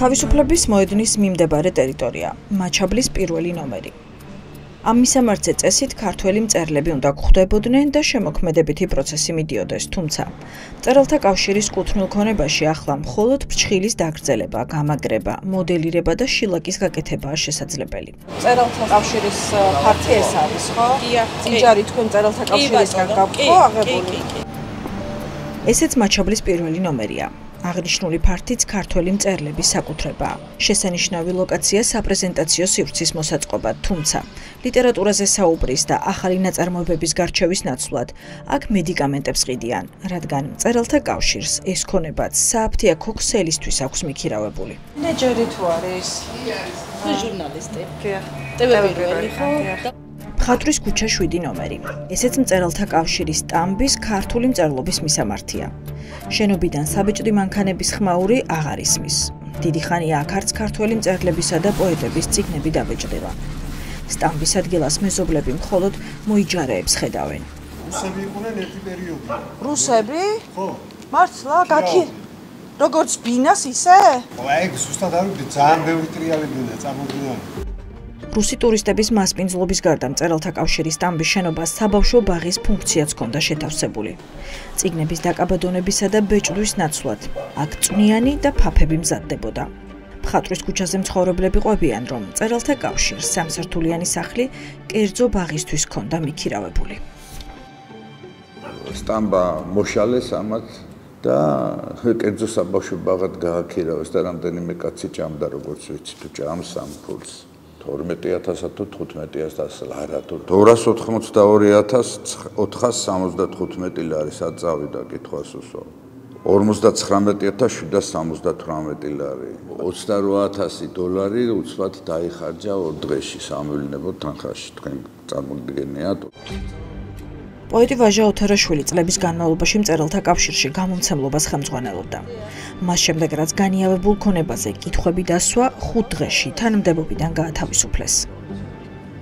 თავისუფლების მოედნის მიმდებარე ტერიტორია, მაჩაბლის პირველი ნომერი. ამ მისამართზე წესით ქართველი მწერლები უნდა გვხვდებოდნენ და შემოქმედებითი პროცესი მიდიოდეს, თუმცა მწერალთა კავშირის კუთვნილ ქონებაში ახლა მხოლოდ ფრჩხილის დაგრძელება, გამაგრება, მოდელირება და შილაკის გაკეთებაა შესაძლებელი. მწერალთა კავშირის ფართი ეს არის, ხო? ძინჯარი თქვენ მწერალთა კავშირისგან გაქვთ აღებული? ესეც მაჩაბლის პირველი ნომერია. აღნიშნული ფართიც ქართველი მწერლების საკუთრებაა. შესანიშნავი ლოკაცია საპრეზენტაციო სივრცის მოსაწყობად, თუმცა ლიტერატურაზე საუბრის და ახალი ნაწარმოებების გარჩევის ნაცვლად აქ მედიკამენტებს ყიდიან, რადგან მწერალთა კავშირს ეს ქონებაც სააფთიაქო ქსელისთვის აქვს მიქირავებული. ნეჯერი თუ არის? ჟურნალისტი. ტელევიზორი ხო? მხატვრის ქუჩა 7 ნომერი. ესეც მწერალთა კავშირის სტამბის ქართული მწერლობის მისამართია. შენობიდან საბეჭდი მანქანების ხმაური აღარ ისმის. დიდი ხანია აქ არც ქართველი მწერლებისა და პოეტების წიგნები დაბეჭდება. სტამბის ადგილას მეზობლები მხოლოდ მოიჯარეებს ხედავენ. რუსები იყვნენ ერთი პერიოდი. რუსები? ხო. მართლა? როგორც ბინას ისე? აი, ზუსტად არ ვიცი, ძალიან ბევრი ტრიალები უნდა წამოგვიდნენ. რუსი ტურისტების მასპინძლობის გარდა მწერალთა კავშირის სტამბის შენობას საბავშვო ბაღის ფუნქციაც ჰქონდა შეთავსებული. წიგნების დაკაბადონებისა და ბეჭდვის ნაცვლად აქ წვნიანი და ფაფები მზადდებოდა. მხატვრის ქუჩაზე მცხოვრებლები ყვებიან, რომ მწერალთა კავშირს სამსართულიანი სახლი კერძო ბაღისთვის ჰქონდა მიქირავებული. სტამბა მოშალეს ამათ და კერძო საბავშვო ბაღად გააქირავეს და რამდენიმე კაცი ჭამდა, როგორც ვიცი, თუ ჭამს ამ ფულს. 12,000 თუ 15,000 ლარა თუ 282,475 ლარი საწავიდა კითხვას უსვამ. 59,778 ლარი. 28,000 უცბად დაიხარჯა 2 დღეში სამევლინებო თანხაში. თქვენ წარმოგიდგენიათ. პოეტი ვაჟა ოთარაშვილი წლების განმავლობაში მწერალთა კავშირში გამომცემლობას ხელმძღვანელობდა. მას შემდეგ რაც განიავებულ ქონებაზე კითხვები დასვა 5 დღეში თანამდებობიდან გაათავისუფლეს.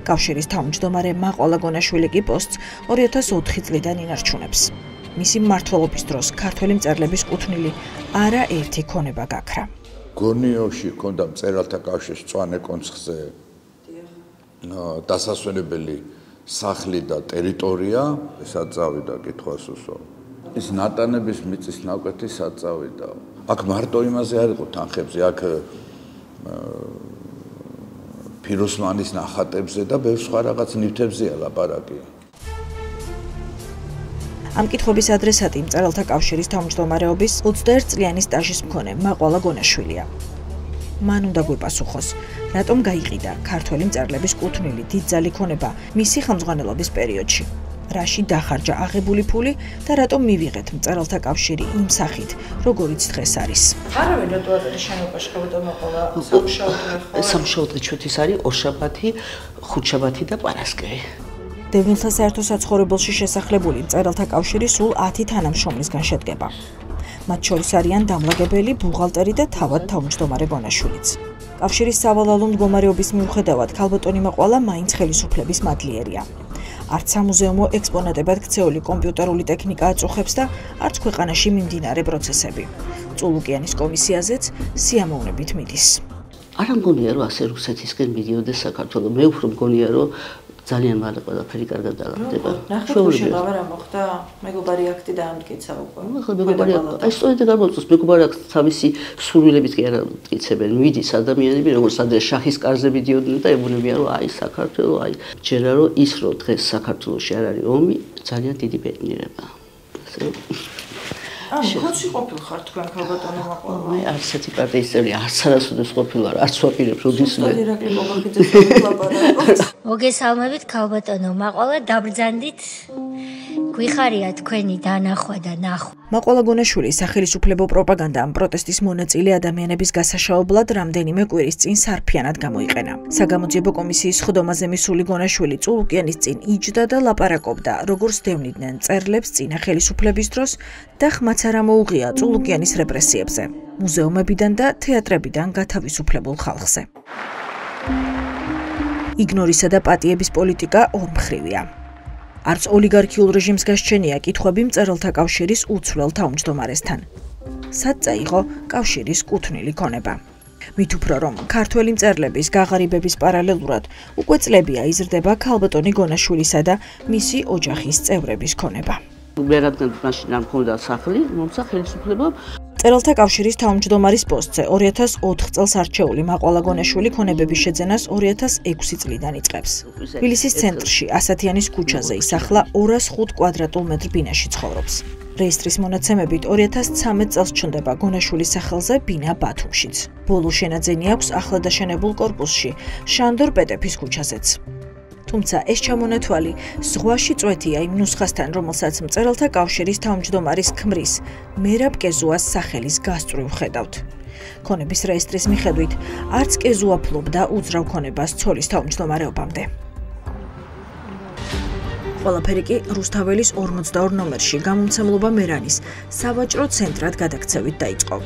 კავშირის თავმჯდომარე მაყვალა გონაშვილი კი პოსტს 2004 წლიდან ინარჩუნებს. მისი მმართველობის დროს ქართველი მწერლების კუთვნილი არაერთი ქონება გაქრა. გონიოში ჰქონდა მწერალთა კავშირის მწვანე კონცხზე დასასვენებელი სახლი და ტერიტორია, საწავიდა კითხვას უსვამ. ის ნატანების მიწის ნაკვეთი საწავიდა. აქ მარტო იმაზე არ იყო თანხებზე, აქ ფიროსმანის ნახატებზე და ბევრ სხვა რაღაც ნივთებზეა ლაპარაკი. ამ კითხვების ადრესატი მწერალთა კავშირის თავმჯდომარეობის 21 წლიანი სტაჟის მქონე მაყვალა გონაშვილია. მან უნდა გვიპასუხოს, რატომ გაიყიდა ქართველი მწერლების კუთვნილი დიდძალი ქონება მისი ხელმძღვანელობის პერიოდში. რაში დახარჯა აღებული ფული და რატომ მივიღეთ მწერალთა კავშირი იმ სახით, როგორიც დღეს არის. არავინ რატო არ არის შენობაში ხებოდა მაყვალა სამშაბათი ჩვენთვის არის ორშაბათი, ხუთშაბათი და პარასკევი. დევნილთა საერთო საცხოვრებელში შესახლებული მწერალთა კავშირი სულ 10 თანამშრომლისგან შედგება. მათ შორის არიან დამლაგებელი, ბუღალტერი და თავად თავმჯდომარე გონაშვილიც. კავშირის სავალალო მდგომარეობის მიუხედავად ქალბატონი მაყვალა მაინც ხელისუფლების მადლიერია. არც სამუზეუმო ექსპონატებად ქცეული კომპიუტერული ტექნიკა აწუხებს და არც ქვეყანაში მიმდინარე პროცესები. წულუკიანის კომისიაზეც სიამოვნებით მიდის. არ მგონია რომ ასე რუსეთისკენ მიდიოდეს საქართველოს. მე უფრო მგონია რომ ძალიან მალე ყველაფერი კარგად დალაგდება. შეუძლია რა მოხდა? მეგობარი აქტი დაამტკიცა უკვე. მეგობარი აი სწორედ გამოწვევს მეგობარი აქტი თავისი სურვილებით კი არ ამტკიცებენ. მიდის ადამიანები როგორც ადრე შაჰის კარზე მიდიოდნენ და ებუნებიან რომ აი საქართველოს აი ჯერა რომ ის რომ დღეს საქართველოში არ არის ომი ძალიან დიდი ბედნიერება. ხოცი ყოფილხარ თქვენ ქალბატონო მაყვალა? მე არც ერთი პარტიის წევრი არც არასოდეს ყოფილვარ, არც ვაპირებ როდისმე. ირაკლი ბობახიძე ლაპარაკობს. მოგესალმებით ქალბატონო მაყვალა, დაბრძანდით. გვიხარია თქვენი დანახვა და ნახვა. მაყვალა გონაშვილი სახელისუფლებო პროპაგანდამ პროტესტის მონაწილე ადამიანების გასაშაობლად რამდენიმე კვირის წინ სარფიანად გამოიყენა. საგამოძიებო კომისიის ხდომაზე მისული გონაშვილი წულუკიანის წინ იჯდა და ლაპარაკობდა, როგორ სდევნიდნენ მწერლებს წინა ხელისუფლების დროს და ხმაც არ მოუღია წულუკიანის რეპრესიებზე, მუზეუმებიდან და თეატრებიდან გათავისუფლებულ ხალხზე. იგნორისა და პატიების პოლიტიკა ორმხრივია. არც ოლიგარქიულ რეჟიმს გასჩენია კითხვები მწერალთა კავშირის უცვლელ თავმჯდომარესთან. სად წაიღო კავშირის კუთვნილი ქონება. მით უფრო რომ ქართველი მწერლების გაღარიბების პარალელურად უკვე წლებია იზრდება ქალბატონი გონაშვილისა და მისი ოჯახის წევრების ქონება. მე რადგან მაშინ არ მქონდა სახლი, მომცა ხელისუფლებამ მწერალთა კავშირის თავმჯდომარის პოსტზე 2004 წელს არჩეული მაყვალა გონაშვილი ქონებების შეძენას 2006 წლიდან იწყებს. თბილისის ცენტრში ასათიანის ქუჩაზე ისახლა 205 კვადრატულ მეტრ ბინაში ცხოვრობს. რეესტრის მონაცემებით 2013 წელს ჩნდება გონაშვილის სახელზე ბინა ბათუმშიც. ბოლო შენაძენი აქვს ახლად დაშენებულ კორპუსში, შანდორ პეტეფის ქუჩაზეც. თუმცა ეს ჩამონათვალი ზღვაში წვეთია იმ ნუსხასთან, რომელსაც მწერალთა კავშირის თავმჯდომარის ქმრის მერაბ კეზუას სახელის გასწვრივ ხედავთ. ქონების რეესტრის მიხედვით არც კეზუა ფლობდა უძრავ ქონებას ცოლის თავმჯდომარეობამდე. ყველაფერი კი რუსთაველის 42 ნომერში გამომცემლობა მერანის სავაჭრო ცენტრად გადაქცევით დაიწყო.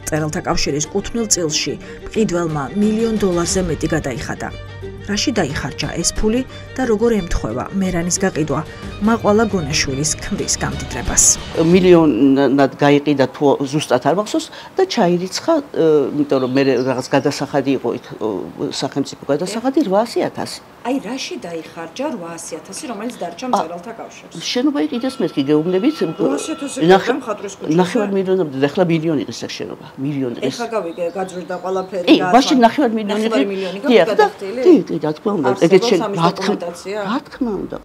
მწერალთა კავშირის კუთვნილ წილში მყიდველმა $1 მილიონ მეტი გადაიხადა. რაში დაიხარჯა ეს ფული და როგორ ემთხვევა მერანის გაყიდვა მაყვალა გონაშვილის ქმრის გამდიდრებას. მილიონად გაიყიდა თუ ზუსტად არ მახსოვს და ჩაირიცხა, იმიტომ რომ მე რაღაც გადასახადი იყო იქ სახელმწიფო გადასახადი 800.000. აი რაში დაიხარჯა 800.000, რომელიც დარჩა მწერალთა კავშირს. შენობა იყიდეს მეთქი გეუბნებით 800.000 9 მილიონამდე და ახლა მილიონი ის შენობა. მილიონი ის. ეხლა გავიგე გაძვირდა ყველაფერი და მაშინ 9 მილიონი კი, რა თქმა უნდა, ეგეც რა თქმა უნდა.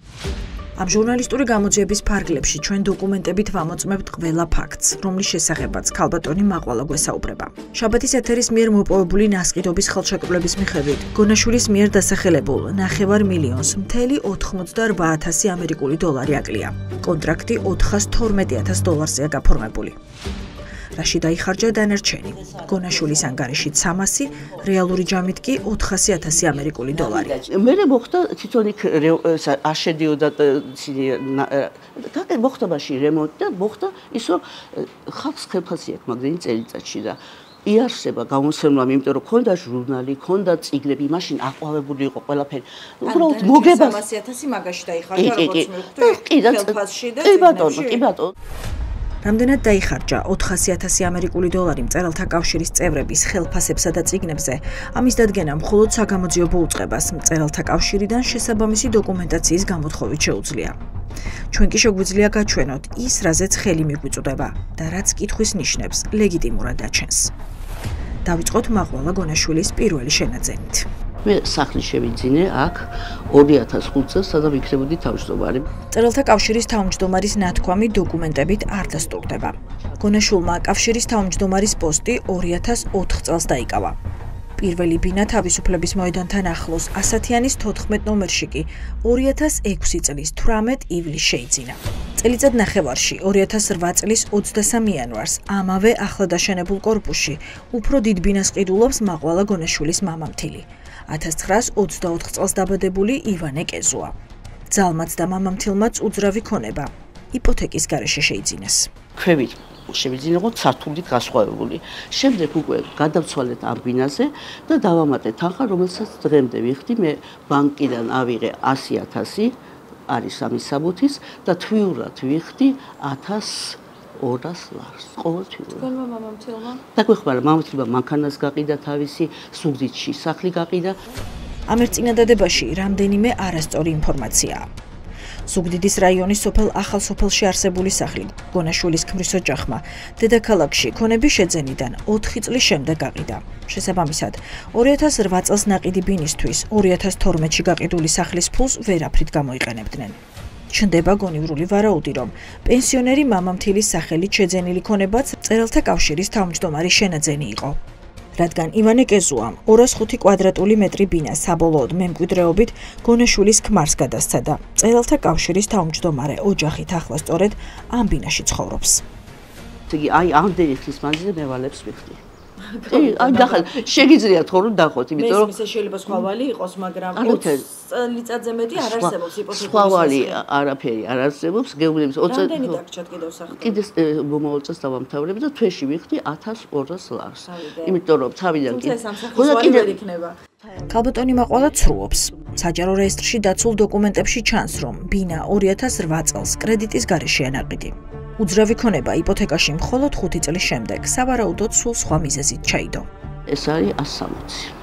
ამ ჟურნალისტური გამოძიების ფარგლებში ჩვენ დოკუმენტებით ვამოწმებთ ყველა ფაქტს, რომლის შესახებაც ქალბატონი მაყვალა გვესაუბრება. შაბათის ეთერის მიერ მოპოვებული ნასყიდობის ხელშეკრულების მიხედვით, გონაშვილის მიერ დასახელებულ $9 მილიონს მთელი 88,000 ამერიკული დოლარი აკლია. კონტრაქტი $412,000-ზეა გაფორმებული. რაში დაიხარჯა დანარჩენი. გონაშვილის ანგარიში 300, რეალური ჯამით კი $400,000 ამერიკული დოლარი. მე მოხდა თვითონ იქ არ შედიოდა მოხდა მაშინ რემონტი და მოხდა ის რომ ხალხს ხელფასი აქვს მაგდენი წელიწადში და იარსება გამოსცემლამ, იმიტომ რომ ქონდა ჟურნალი, ქონდა წიგნები, მაშინ აყვავებული იყო ყველაფერი. უბრალოდ მოგებას 300,000 მაგაში დაიხარჯა როგორც მივხვდი ხელფასში და კი ბატონო. რამდენად დაიხარჯა $400,000 ამერიკული დოლარი მწერალთა კავშირის წევრების ხელფასებსა და წიგნებზე, ამის დადგენა მხოლოდ საგამოძიებო უწყებას მწერალთა კავშირიდან შესაბამისი დოკუმენტაციის გამოთხოვით შეუძლია. ჩვენ კი შეგვიძლია გაჩვენოთ ის, რაზეც ხელი მიგვიწვდება და რაც კითხვის ნიშნებს ლეგიტიმურად აჩენს. დავიწყოთ მაყვალა გონაშვილის პირველი შენაძენით. მე სახლი შევიძინე აქ 2005 წელს, სადაც იქნებოდი თავმჯდომარე. მწერალთა კავშირის თავმჯდომარის ნათქვამი დოკუმენტებით არ დასტურდება. გონაშვილმა კავშირის თავმჯდომარის პოსტი 2004 წელს დაიკავა. პირველი ბინა თავისუფლების მოედანთან ახლოს ასათიანის 14 ნომერში კი 2006 წლის 18 ივლისს შეიძინა. წელიწად ნახევარში 2008 წლის 23 იანვარს ამავე ახლადაშენებულ კორპუსში უფრო დიდ ბინას ყიდულობს მაყვალა გონაშვილის მამამთილი. 1924 წელს დაბადებული ივანე კეზუა. ძალმაც და მამამთილმაც უძრავი ქონება იპოთეკის გარეშე შეიძინეს. ქვევით შევიძინოთ სართულით გასხვავებული. შემდეგ უკვე გადავცვალეთ ამ ბინაზე და დავამატეთ თანხა, რომელსაც დღემდე ვიხდი. მე ბანკიდან ავიღე 100,000, არის ამის საბუთის და თვიურად ვიხდი 1,200 ლარს ყოველთვიურად. თქვენმა მამამთილმა? დაგვეხმარა, მამამთილმა მანქანას გაყიდა თავისი, ზუგდიდში სახლი გაყიდა. ამ ერთ წინადადებაში რამდენიმე არასწორი ინფორმაციაა. ზუგდიდის რაიონის სოფელ ახალსოფელში არსებული სახლი გონაშვილის ქმრის ოჯახმა დედაქალაქში ქონების შეძენიდან 4 წლის შემდეგ გაყიდა. შესაბამისად, 2008 წელს ნაყიდი ბინისთვის 2012-ში გაყიდული სახლის ფულს ვერაფრით გამოიყენებდნენ. ჩნდება გონივრული ვარაუდი, რომ პენსიონერი მამამთილის სახელით შეძენილი ქონებაც მწერალთა კავშირის თავმჯდომარის შენაძენი იყო. რადგან ივანე კეზუამ 205 კვადრატული მეტრი ბინა საბოლოოდ მემკვიდრეობით გონაშვილის ქმარს გადასცა და მწერალთა კავშირის თავმჯდომარე ოჯახით ახლა სწორედ ამ ბინაში ცხოვრობს. იგი აი ამდენი ხნის მანძილზე მე ვალებს ვიხდი. აი დახალ შეგიძლიათ ხო რომ დახოთ, იმიტომ რომ მე შეიძლება სხვა ვალი იყოს, მაგრამ 20 წელიწადზე მეტი არ არსებობს იპოთეკური. სხვა ვალი არაფერი არ არსებობს, გეუბნების 20 რამდენი დაგჭათ კიდევ სახლი? კიდეს მომავალ წელს დავამთავრებ და თვეში ვიხდი 1,200 ლარს. იმიტომ რომ თავიდან კი. ხო და კიდევ იქნება. ქალბატონი მაყვალა ცრუობს. საჯარო რეესტრში დაცულ დოკუმენტებში ჩანს, რომ ბინა 2008 წელს კრედიტის გარეშეა ნაყიდი. უძრავი ქონება იპოთეკაში მხოლოდ 5 წლის შემდეგ სავარაუდოდ სულ სხვა მიზეზით ჩაიდო. ეს არის 160.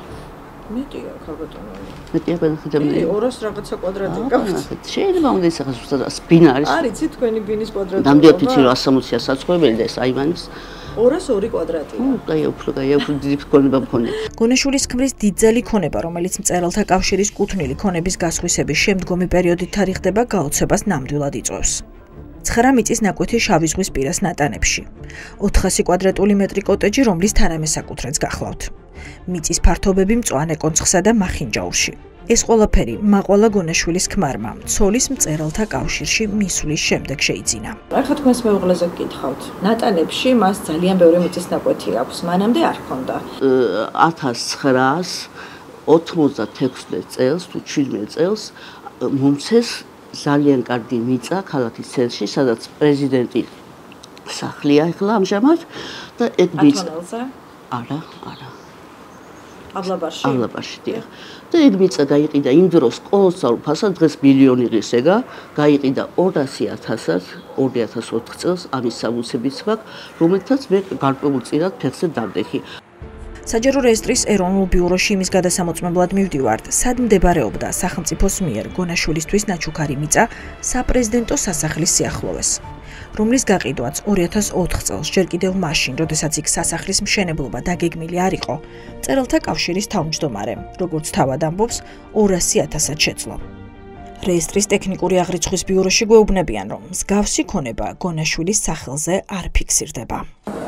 მეტია ქალბატონო. მეტია ბენხიდამდე. 200 რაღაცა კვადრატი გაქვთ. შეიძლება უნდა ახლა ზუსტად ბინა არის. არიცი თქვენი ბინის კვადრატი. ნამდვილად ვიცი რომ 160-ია საწყობელი და ეს აივანის 202 კვადრატია. კაი უფრო დიდი ქონება მქონია. გონეშვილის ქმრის დიდძალი ქონება, რომელიც მწერალთა კავშირის კუთვნილი ქონების გასხვისების შემდგომი პერიოდით თარიღდება, გაოცებას ნამდვილად იწვევს. 9 მიწის ნაკვეთი შავი ზღვის პირას ნატანებში. 400 კვადრატული მეტრი კოტეჯი, რომლის თანამესაკუთრეც გახლავთ. მიწის ფართობები მწვანე კონცხსა და მახინჯაურში. ეს ყველაფერი მაყვალა გონეშვილის ქმარმა ცოლის მწერალთა კავშირში მისვლის შემდეგ შეიძინა. ახლა თქვენს მეუღლეზე გკითხავთ. ნატანებში მას ძალიან ბევრი მიწის ნაკვეთი აქვს. მანამდე არ ჰქონდა. 1996 წელს თუ 17 წელს მომცეს ძალიან კარგი მიწა ქალაქის ცენტრში, სადაც პრეზიდენტი სახლია ახლა ამჟამად და ეგ მიწა არა აბლაბარში დიახ. და ეგ მიწა გაიყიდა იმ დროს კოლოსალურ ფასად, დღეს მილიონი ღირსება, გაიყიდა 200,000-ად 2004 წელს ამის სამუცებიც მაქვს, რომელთაც მე გარკვეულწილად ფეხზე დავდეხი. საჯარო რეესტრის ეროვნულ ბიუროში იმის გადასამოწმებლად მივდივართ, სად მდებარეობდა სახელმწიფოს მიერ გონაშვილისთვის ნაჩუქარი მიწა საპრეზიდენტო სასახლის სიახლოვეს, რომლის გაყიდვაც 2004 წელს, ჯერ კიდევ მაშინ, როდესაც იქ სასახლის მშენებლობა დაგეგმილი არ იყო, მწერალთა კავშირის თავმჯდომარემ, როგორც თავად ამბობს, 200,000-ად შეძლო. რეესტრის ტექნიკური აღრიცხვის ბიუროში გვეუბნებიან, რომ მსგავსი ქონება გონაშვილის სახელზე არ ფიქსირდება.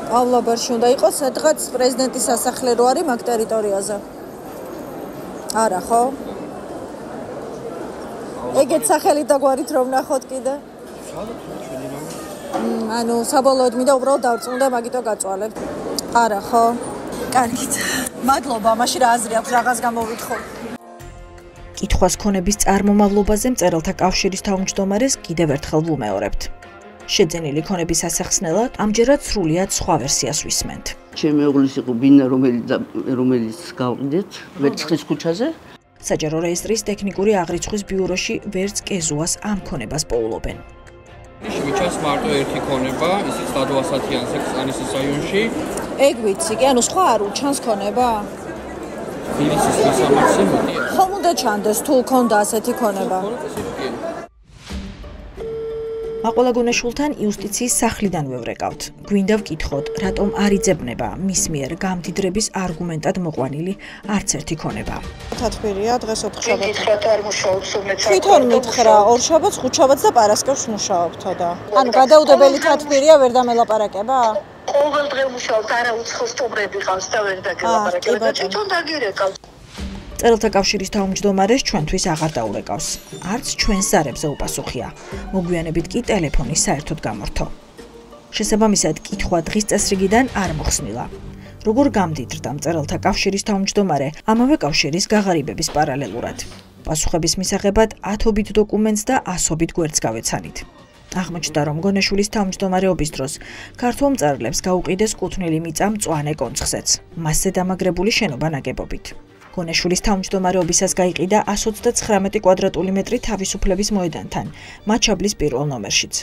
აბლაბარში უნდა იყოს სადღაც პრეზიდენტის სასახლე რო არის მაგ ტერიტორიაზე. არა ხო? ეგეთ სახელით და გვარით რომ ნახოთ კიდე. ანუ საბოლოოდ მინდა უბრალოდ დავწუნდა, მაგითო გაწვალებთ. არა ხო? კარგით. მადლობა, მაშინ რა აზრი აქვს რაღაც გამოვითხოვ. კითხვას ქონების წარმომავლობაზე მწერალთა კავშირის თავმჯდომარეს კიდევ ერთხელ ვუმეორებთ. შეძენილი ქონების ასახსნელად ამჯერად სრულიად სხვა ვერსიას ვისმენთ. ჩემი მეუღლის იყო ბინა, რომელიც გავყიდეთ ვერცხლის ქუჩაზე. საჯარო რეესტრის ტექნიკური აღრიცხვის ბიუროში ვერც კეზუას ამ ქონებას პოულობენ. მიჩანს მარტო ერთი ქონება, ისიც ლადო-ასათიანზე კსანისის რაიონში. ეგ ვიცი, კი ანუ სხვა არ უჩანს ქონება? თბილისის მისამართზე მოდია. ხომ უნდა ჩანდეს თუ ქონდა ასეთი ქონება? მაყვალა გონაშვილთან იუსტიციის სახლიდან ვევრეკავთ. გვინდა ვკითხოთ, რატომ არ იძებნება მის მიერ გამდიდრების არგუმენტად მოყვანილი არც ერთი ქონება. თათბირია დღეს 4 შაბათი. თვითონ მითხრა, 2 შაბათს, 5 შაბათს და პარასკევს მუშაობთო და. ანუ გადაუდებელი თათბირია ვერ დამელაპარაკება? ყოველ დღე მუშაობთ, არა უცხო სტუმრები ყავს და ვერ დაგელაპარაკება და თვითონ დაგირეკავთ. მწერალთა კავშირის თავმჯდომარეს ჩვენთვის აღარ დაურეკავს. არც ჩვენს ზარებზე უპასუხია. მოგვიანებით კი ტელეფონი საერთოდ გამორთო. შესაბამისად, კითხვა დღის წესრიგიდან არ მოხსნილა. როგორ გამდიდრდა მწერალთა კავშირის თავმჯდომარე ამავე კავშირის გაღარიბების პარალელურად. პასუხების მისაღებად 10-ობით დოკუმენტს და 100-ობით გვერდს გავეცანით. აღმოჩნდა, რომ გონაშვილის თავმჯდომარეობის დროს ქართველ მწერლებს გაუყიდეს კუთვნილი მიწა მწვანე კონცხზეც, მასზე დამაგრებული შენობა ნაგებობით. გონაშვილის თავმჯდომარეობისას გაიყიდა 129 კვადრატული მეტრი თავისუფლების მოედანთან, მაჩაბლის პირველ ნომერშიც.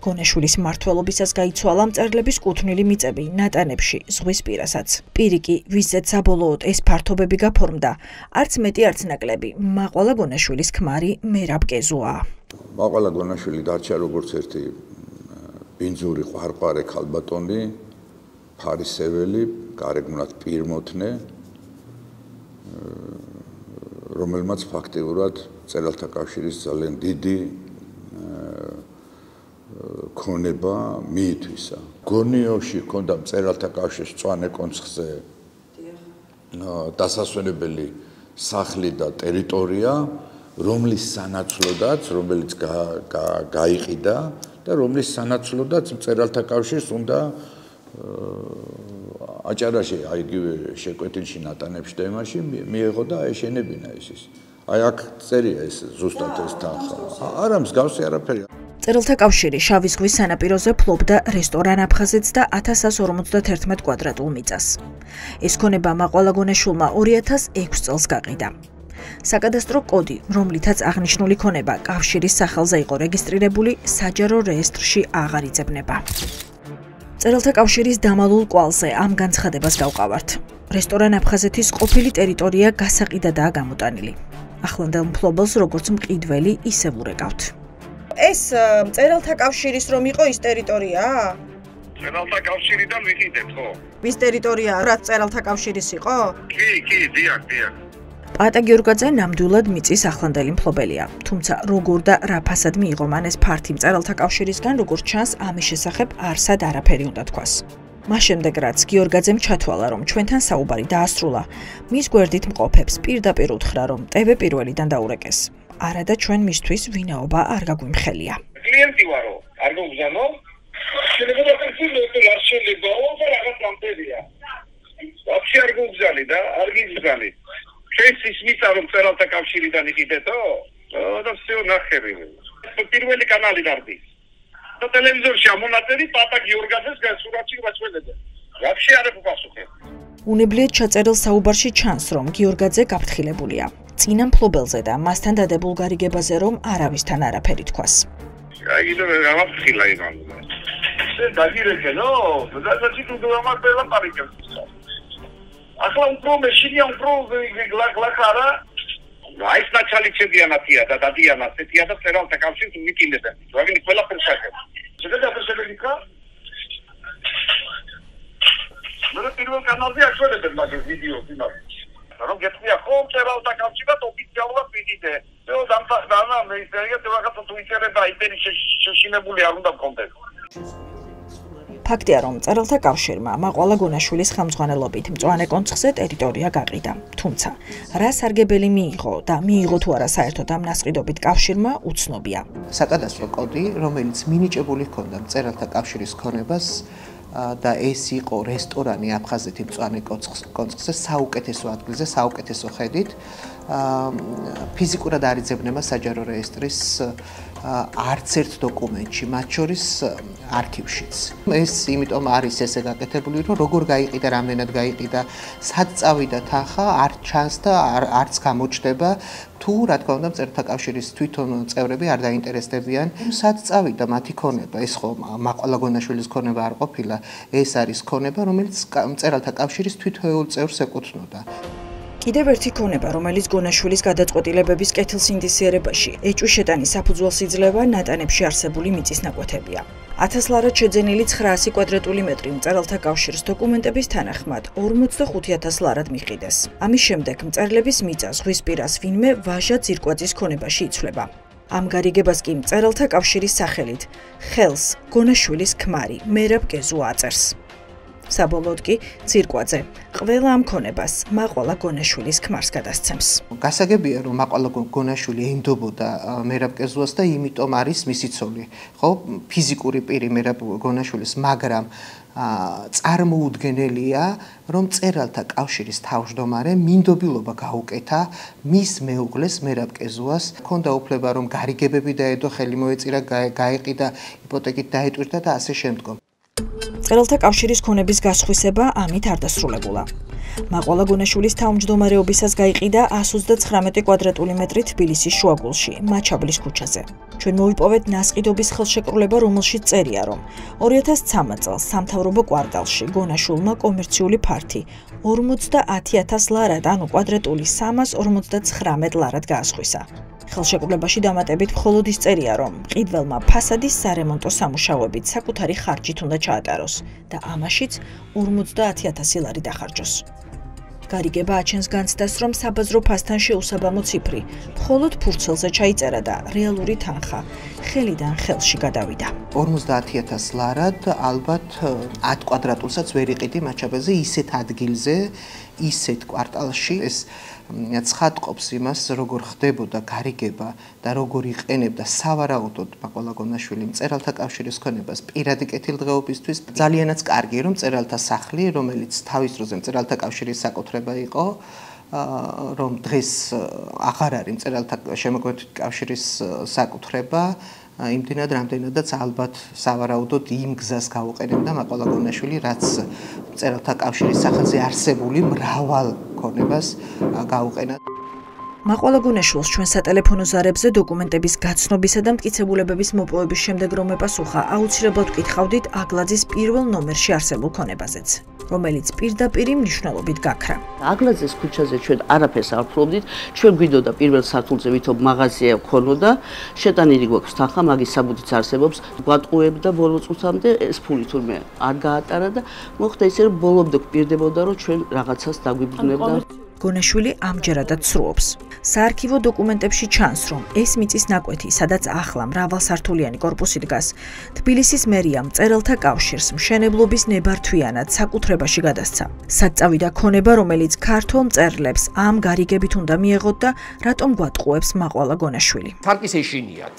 გონაშვილის მმართველობისას გაიცვალა მწერლების კუთვნილი მიწები ნატანებში, ზღვის პირასაც. პირიკი, ვიზეც საბოლოოდ ეს ფართობები გაფორმდა, არც მეტი არც ნაკლები, მაყვალა გონაშვილის ქმარი მერაბ კეზუაა. მაყვალა გონაშვილი დარჩა როგორც ერთი ბინძური ყვარყვარე ქალბატონი, ფარისეველი, გარეგნულად პირმოთნე, რომელმაც ფაქტიურად მწერალთა კავშირის ძალიან დიდი ქონება მიითვისა. გონიოში ჰქონდა მწერალთა კავშირის მწვანე კონცხზე დასასვენებელი სახლი და ტერიტორია, რომლის სანაცვლოდაც, რომელიც გაიყიდა და რომლის სანაცვლოდაც მწერალთა კავშირს უნდა აჭარაში, აი იგივე შეკვეთილში, ნატანებში და იმაში მიეღო და ეშენებინა ის. აი აქ წერია ეს ზუსტად ეს თანხა. არა მსგავსი არაფერი. მწერალთა კავშირი შავი ზღვის სანაპიროზე ფლობდა რესტორან აფხაზეთს და 1151 კვადრატულ მიწას. ეს ქონება მაყვალა გონაშვილმა 2006 წელს გაყიდა. საკადასტრო კოდი, რომლითაც აღნიშნული ქონება კავშირის სახელზე იყო რეგისტრირებული, საჯარო რეესტრში აღარ იძებნება. მწერალთა კავშირის დამალულ კვალზე ამ განცხადებას გავყავართ. რესტორან აფხაზეთის ყოფილი ტერიტორია გასაყიდადაა გამოტანილი. ახლანდელ მფლობელს როგორც მყიდველი ისევ ურეკავთ. ეს მწერალთა კავშირის რომ იყო ის ტერიტორიაა? მწერალთა კავშირიდან ვიყიდეთ, ხო? ვის ტერიტორიაა, რაც მწერალთა კავშირის იყო? კი, დიახ. პაატა გიორგაძე ნამდვილად მიწის ახლანდელი მფლობელია, თუმცა როგორ და რა ფასად მიიღო მან ეს ფართი მწერალთა კავშირისგან, როგორც ჩანს, ამის შესახებ არსად არაფერი უნდა თქვას. მას შემდეგ რაც გიორგაძემ ჩათვალა, რომ ჩვენთან საუბარი დაასრულა, მის გვერდით მყოფებს პირდაპირ უთხრა, რომ ტევე პირველიდან დაურეკეს. არადა ჩვენ მისთვის ვინაობა არ გაგვიმხელია. კლიენტი ვარო, არ გოგზანო? შეიძლება არ გოგზალი და არ გიგზალი. ეს ის მიწა რომ მწერალთა კავშირიდან იყიდეთო? და всё ნახევი. პირველი კანალი დარდის. და ტელევიზორში ამონაწერი პაატა გიორგაძეს სურათში ვაჩვენებდა. ვაფშე არ ეფუპასუხე. უნებლიეთ ჩაწერილ საუბარში ჩანს, რომ გიორგაძე გაფრთხილებულია. წინა მფლობელზე და მასთან დადებულ გარიგებაზე რომ არავისთან არაფერი თქვას. აი და გამაფრთხილა იმან. დაგირეკენო, დაგაჩი თუ გამარტელა პარიკებს. ახლა უფრო მეშინია უფრო გლაკარა. აი სნაჩალი ჩემპიონატია და დადიანა სეტია და მწერალთა კავშირს ვიკინებენ. ვაგინი ყველაფერს აკეთებ. შეიძლება შეგვიძლია მე პირველ კანალზე აშვენებენ მაგას ვიდეოს იმას. რომ გეტყვია ხო მწერალთა კავშირად ოფიციალურად ვიდიდე. და დამთახდა მე ისერია რაღაცა ტვიტერზე და იპერი შეშინებული არ უნდა მქონდეს. ფაქტია, რომ მწერალთა კავშირმა მაყვალა გონაშვილის ხელმძღვანელობით მწვანე კონცხზე ტერიტორია გაყიდა. თუმცა, რა სარგებელი მიიღო და მიიღო თუ არა საერთოდ ამ ნასყიდობით კავშირმა უცნობია. საკადასტრო კოდი, რომელიც მინიჭებული ჰქონდა მწერალთა კავშირის ქონებას და ეს იყო რესტორანი აფხაზეთი მწვანე კონცხზე საუკეთესო ადგილზე, საუკეთესო ხედით, ფიზიკურად არ იძებნება საჯარო რეესტრის არც ერთ დოკუმენტში, მათ შორის არქივშიც. ეს იმიტომ არის ესე გაკეთებული, რომ როგორ გაიყიდა, რამდენად გაიყიდა, სად წავიდა თანხა, არ ჩანს და არც გამოჩნდება, თუ რა თქმა უნდა მწერალთა კავშირის თვითონ წევრები არ დაინტერესდებიან, სად წავიდა მათი ქონება. ეს ხო მაყვალა გონაშვილის ქონება არ ყოფილა, ეს არის ქონება, რომელიც მწერალთა კავშირის თითოეულ წევრს ეკუთვნოდა. კიდევ ერთი ქონება, რომელიც გონაშვილის გადაწყვეტილებების კეთილს ინდისიერებაში ეჭვის შეტანის საფუძველს იძლევა ნატანებში არსებული მიწის ნაკვეთებია. 1000 ლარად შეძენილი 900 კვადრატული მეტრი მწერალთა კავშირის დოკუმენტების თანახმად 45000 ლარად მიყიდეს. ამის შემდეგ მწერლების მიწა ზღვისპირას ვინმე ვაჟა ძირკვაძის ქონებაში იცვლება. ამ გარიგებას კი მწერალთა კავშირის სახელით ხელს გონაშვილის ქმარი მერაბ გეზუ აწერს. საბოლოოდ კი ძირკვაძე ყველა ამ ქონებას მაყვალა გონაშვილის ქმარს გადასცემს. გასაგებია რომ მაყვალა გონაშვილი ენდობოდა მერაბ გეზუას და იმიტომ არის მისი ცოლი. ხო, ფიზიკური პირი მერაბ გონაშვილის, მაგრამ წარმოუდგენელია რომ მწერალთა კავშირის თავმჯდომარე მინდობილობა გაუკეთა მის მეუღლეს მერაბ გეზუას. ჰქონდა უფლება რომ გარიგებები დაედო, ხელი მოეწირა, გაეყიდა, იპოთეკით დაეტვირთა და ასე შემდგომ. მწერალთა კავშირის ქონების გასხვისება ამით არ დასრულებულა. მაყვალა გონაშვილის თავმჯდომარეობისას გაიყიდა 129 კვადრატული მეტრი თბილისის შუაგულში, მაჩაბლის ქუჩაზე. ჩვენ მოვიპოვეთ ნასყიდობის ხელშეკრულება, რომელშიც წერია, რომ 2013 წელს სამთავრობო კვარტალში გონაშვილმა კომერციული ფართი 50000 ლარად, ანუ კვადრატული 359 ლარად გაასხვისა. ხელშეკრულებაში დამატებით მხოლოდ ის წერია, რომ მყიდველმა ფასადის სარემონტო სამუშაოებით საკუთარი ხარჯით უნდა ჩაატაროს და ამაშიც 50000 ლარი დახარჯოს. გარიგება აჩენს განცდას, რომ საბაზრო ფასთან შეუსაბამო ციფრი მხოლოდ ფურცელზე ჩაიწერა და რეალური თანხა ხელიდან ხელში გადავიდა. 50000 ლარად ალბათ 10 კვადრატულსაც ვერ იყიდი მაჩაბელზე ისეთ ადგილზე, ისეთ კვარტალში. ეს ცხადყოფს იმას, როგორ ხდებოდა გარიგება და როგორ იყენებდა სავარაუდოდ მაყვალა გონაშვილი მწერალთა კავშირის ქონებას პირადი კეთილდღეობისთვის. ძალიანაც კარგი რომ მწერალთა სახლი, რომელიც თავის დროზე მწერალთა კავშირის საკუთრება იყო, რომ დღეს აღარ არის მწერალთა შემოქმედებითი კავშირის საკუთრება, იმდენად რამდენადაც ალბათ სავარაუდოდ იმ გზას გაუყენებდა მაყვალა გონაშვილი, რაც მწერალთა კავშირის სახელზე არსებული მრავალ ქონებას გაუყენა. მაყვალა გონაშვილს ჩვენ სატელეფონო ზარებზე დოკუმენტების გაცნობისა და მტკიცებულებების მოპოვების შემდეგ რომ ეპასუხა, აუცილებლად ვკითხავდით აგლაძის პირველ ნომერში არსებულ ქონებაზეც, რომელიც პირდაპირ მნიშვნელობით გაქრა. აგლაძის ქუჩაზე ჩვენ არაფერს არ ვფლობდით, ჩვენ გვიდოდა პირველ სართულზე ვითომ მაღაზია ქონოდა, შეტანილი გვაქვს თანხა, მაგის საბუთიც არსებობს, გვატყუებდა ბოლო წუთამდე ეს ფული თურმე არ გაატარა და მოხდა ისე რომ ბოლომდე გვპირდებოდა რომ ჩვენ რაღაცას დაგვიბრუნებდა. გონაშვილი ამჯერადაც სრულობს. საარქივო დოკუმენტებში ჩანს, რომ ეს მიწის ნაკვეთი, სადაც ახლა მრავალსართულიანი კორპუსი დგას, თბილისის მერიამ მწერალთა კავშირს მშენებლობის ნებართვიანად საკუთრებაში გადასცა. საწავიდა ქონება, რომელიც ქართველ მწერლებს ამ გარიგებით უნდა მიეღოთ და რატომ გვატყუებს მაყვალა გონაშვილი. თარკის ეშინიათ.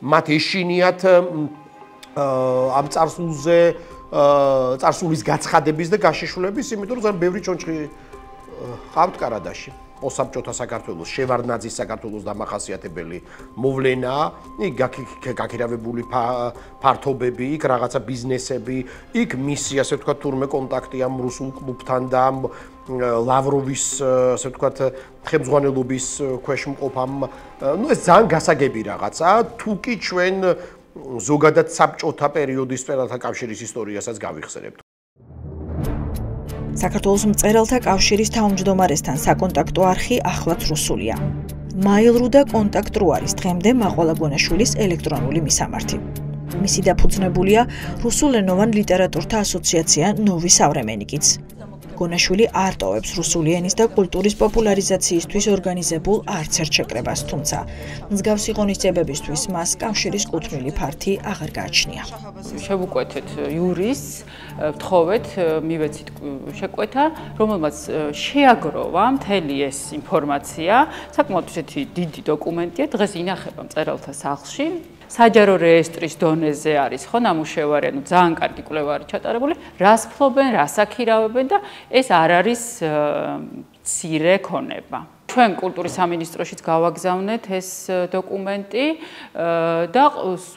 მათ ეშინიათ ამ წარსულზე, წარსულის გაცხადების და გაშიშვლების, იმიტომ რომ ძალიან ბევრი ჩონჩხი ყავთ კარადაში. ოსაბჭოთა საქართველოს, შევარდნაძის საქართველოს დამახასიათებელი მოვლენა, იქ გაქირავებული ფართობები, იქ რაღაცა ბიზნესები, იქ მისი, ასე ვთქვათ, თურმე კონტაქტი ამ რუსულ კლუბთან და ლავროვის, ასე ვთქვათ, ხელმძღვანელობის ქვეშ მყოფამ, ეს ძალიან გასაგები რაღაცა, თუ კი ჩვენ ზოგადად საბჭოთა პერიოდის მწერალთა კავშირის ისტორიასაც გავიხსენებთ. საქართველოს მწერალთა კავშირის თავმჯდომარესთან საკონტაქტო არხი ახლაც რუსულია. მაილ.ru და კონტაქტ.ru არის დღემდე მაყვალა გონაშვილის ელექტრონული მისამართი. მისი დაფუძნებულია რუსულენოვან ლიტერატურთა ასოციაცია ნოვი სავრემენიკიც. გონაშვილი არ ტოვებს რუსული ენის და კულტურის პოპულარიზაციისთვის ორგანიზებულ არცერთ შეკრებას, თუმცა მსგავსი ღონისძიებებისთვის მას კავშირის კუთვნილი ფართი აღარ გააჩნია. შევუკვეთეთ იურისტს, ვთხოვეთ, მივეცით შეკვეთა, რომელმაც შეაგროვა მთელი ეს ინფორმაცია, საკმაოდ ისეთი დიდი დოკუმენტია, დღეს ინახება მწერალთა სახლში. საჯარო რეესტრის დონეზე არის ხო ნამუშევარი, ანუ ძალიან კარგი კვლევა არის ჩატარებული, რას ფლობენ, რას აქირავებენ და ეს არ არის მცირე ქონება. ჩვენ კულტურის სამინისტროშიც გავაგზავნეთ ეს დოკუმენტი და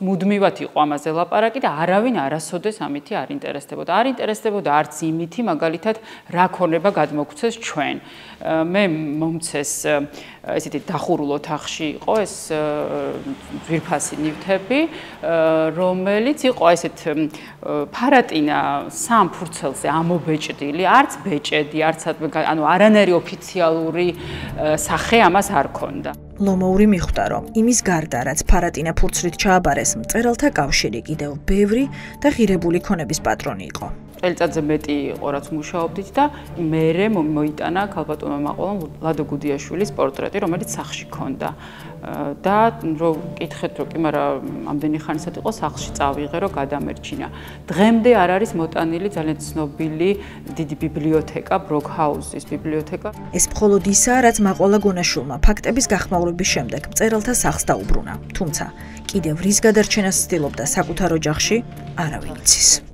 მუდმივად იყო ამაზე ლაპარაკი და არავინ არასოდეს ამითი არ ინტერესდებოდა. არ ინტერესდებოდა არც იმითი, მაგალითად, რა ქონება გადმოგცეს ჩვენ. მე მომცეს ესეთი დახურულ ოთახში იყო ეს ძვირფასი ნივთები, რომელიც იყო ესეთ ფარატინა სამ ფურცელზე ამობეჭდილი, არც ბეჭედი, არც ანუ არანაირი ოფიციალური სახე ამას არ ქონდა. ლომოური მიხვდა, რომ იმის გარდა, რაც ფარატინა ფურცლით ჩააბარეს, მწერალთა კავშირი კიდევ ბევრი და ღირებული ქონების პატრონი იყო. წელიწადზე მეტი იყო, რაც მუშაობდით და მერე მოიტანა ქალბატონმა მაყვალამ ლადო გუდიაშვილის პორტრეტი, რომელიც სახლში ქონდა. და რომ კითხეთ, რომ კი, მაგრამ ამდენი ხანისად იყო სახლში წავიღე, რომ გადამერჩინა. დღემდე არ არის მოტანილი ძალიან ცნობილი დიდი ბიბლიოთეკა, ბროკჰაუზის ბიბლიოთეკა. ეს მხოლოდ ისაა, რაც მაყვალა გონაშვილმა ფაქტების გახმაურების შემდეგ მწერალთა სახლს დაუბრუნა. თუმცა, კიდევ რის გადარჩენას ცდილობდა საკუთარ ოჯახში, არავინ იცის.